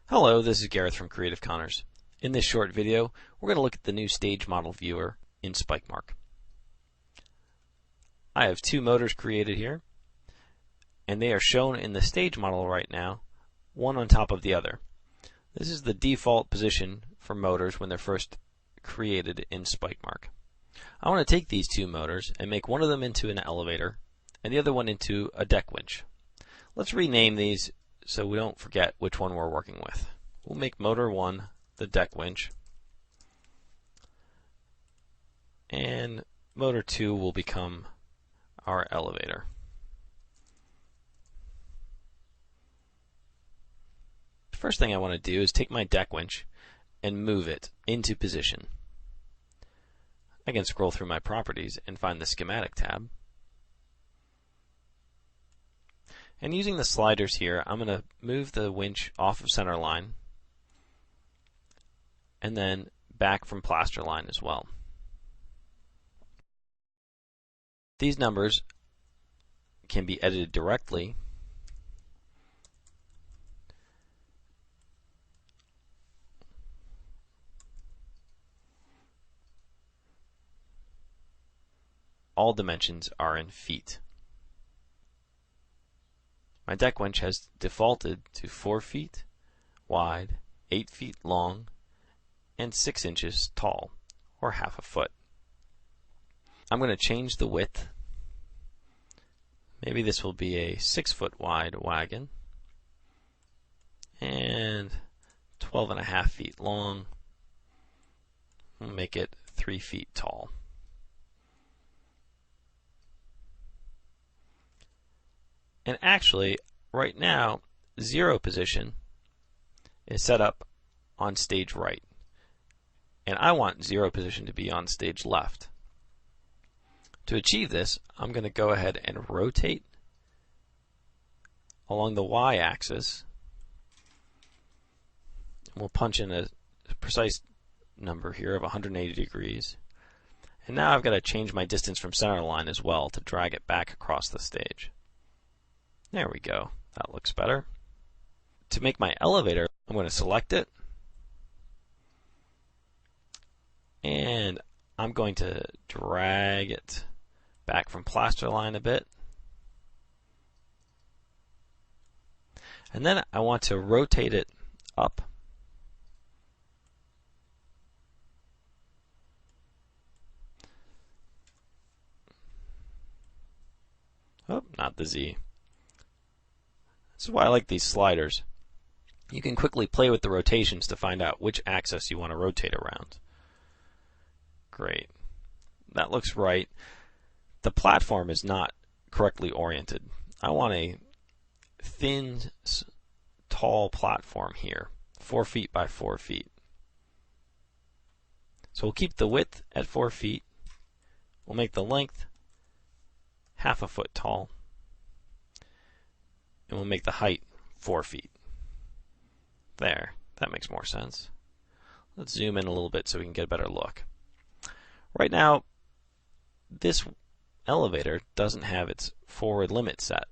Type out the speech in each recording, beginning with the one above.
Hello, this is Gareth from Creative Conners. In this short video, we're going to look at the new stage model viewer in Spikemark. I have two motors created here, and they are shown in the stage model right now, one on top of the other. This is the default position for motors when they're first created in Spikemark. I want to take these two motors and make one of them into an elevator and the other one into a deck winch. Let's rename these so we don't forget which one we're working with. We'll make motor 1 the deck winch, and motor 2 will become our elevator. The first thing I want to do is take my deck winch and move it into position. I can scroll through my properties and find the schematic tab. And using the sliders here, I'm going to move the winch off of center line and then back from plaster line as well. These numbers can be edited directly all dimensions are in feet. My deck winch has defaulted to 4 feet wide, 8 feet long, and 6 inches tall, or half a foot. I'm going to change the width. Maybe this will be a 6-foot wide wagon and 12.5 feet long. We'll make it 3 feet tall. And actually, right now, 0 position is set up on stage right. And I want 0 position to be on stage left. To achieve this, I'm going to go ahead and rotate along the y-axis. We'll punch in a precise number here of 180 degrees. And now I've got to change my distance from center line as well to drag it back across the stage. There we go. That looks better. To make my elevator, I'm going to select it. And I'm going to drag it back from plaster line a bit. And then I want to rotate it up. Oh, not the Z. This is why I like these sliders. You can quickly play with the rotations to find out which axis you want to rotate around. Great. That looks right. The platform is not correctly oriented. I want a thin, tall platform here, 4 feet by 4 feet. So we'll keep the width at 4 feet. We'll make the length half a foot tall. And we'll make the height 4 feet. There, that makes more sense. Let's zoom in a little bit so we can get a better look. Right now, this elevator doesn't have its forward limit set,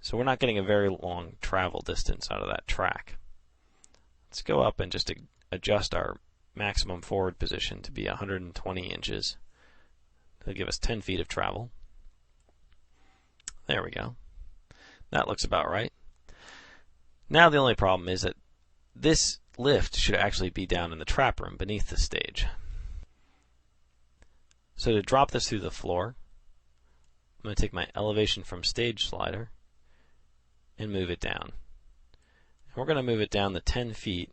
so we're not getting a very long travel distance out of that track. Let's go up and just adjust our maximum forward position to be 120 inches. That'll give us 10 feet of travel. There we go. That looks about right. Now the only problem is that this lift should actually be down in the trap room beneath the stage. So to drop this through the floor, I'm going to take my elevation from stage slider and move it down. And we're going to move it down the 10 feet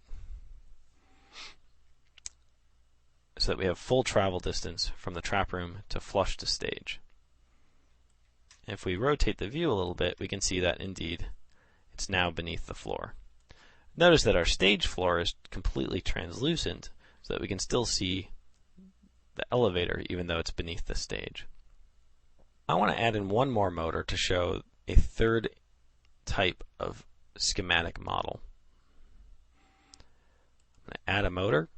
so that we have full travel distance from the trap room to flush to stage. If we rotate the view a little bit, we can see that indeed it's now beneath the floor. Notice that our stage floor is completely translucent so that we can still see the elevator even though it's beneath the stage. I want to add in one more motor to show a third type of schematic model. I'm going to add a motor.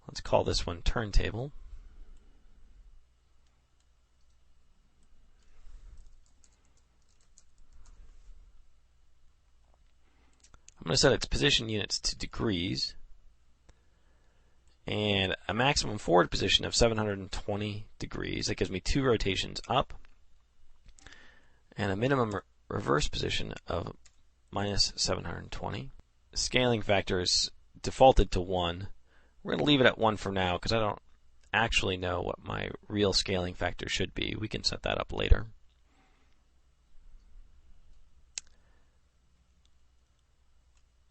Let's call this one Turntable. going to set its position units to degrees and a maximum forward position of 720 degrees. That gives me 2 rotations up and a minimum reverse position of minus 720. The scaling factor is defaulted to 1. We're going to leave it at 1 for now because I don't actually know what my real scaling factor should be. We can set that up later.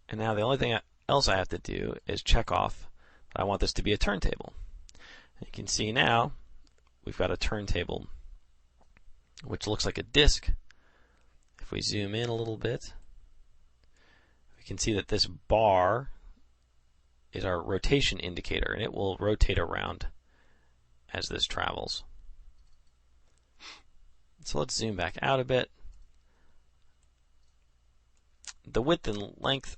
And now the only thing else I have to do is check off that I want this to be a turntable. And you can see now we've got a turntable which looks like a disc. If we zoom in a little bit, we can see that this bar is our rotation indicator, and it will rotate around as this travels. So let's zoom back out a bit. The width and length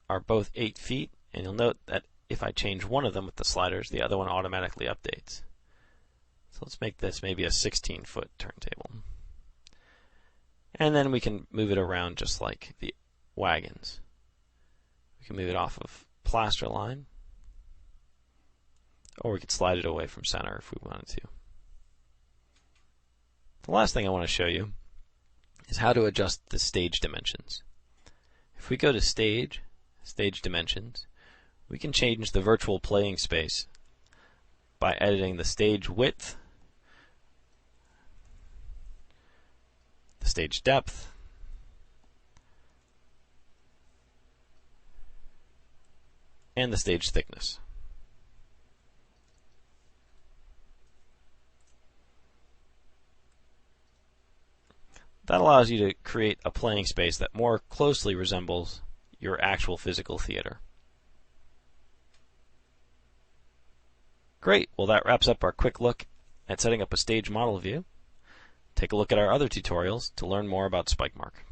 are both 8 feet, and you'll note that if I change one of them with the sliders, the other one automatically updates. So let's make this maybe a 16-foot turntable. And then we can move it around just like the wagons. We can move it off of plaster line, or we could slide it away from center if we wanted to. The last thing I want to show you is how to adjust the stage dimensions. If we go to Stage Dimensions, we can change the virtual playing space by editing the stage width, the stage depth, and the stage thickness. That allows you to create a playing space that more closely resembles your actual physical theater. Great, well that wraps up our quick look at setting up a stage model view. Take a look at our other tutorials to learn more about Spikemark.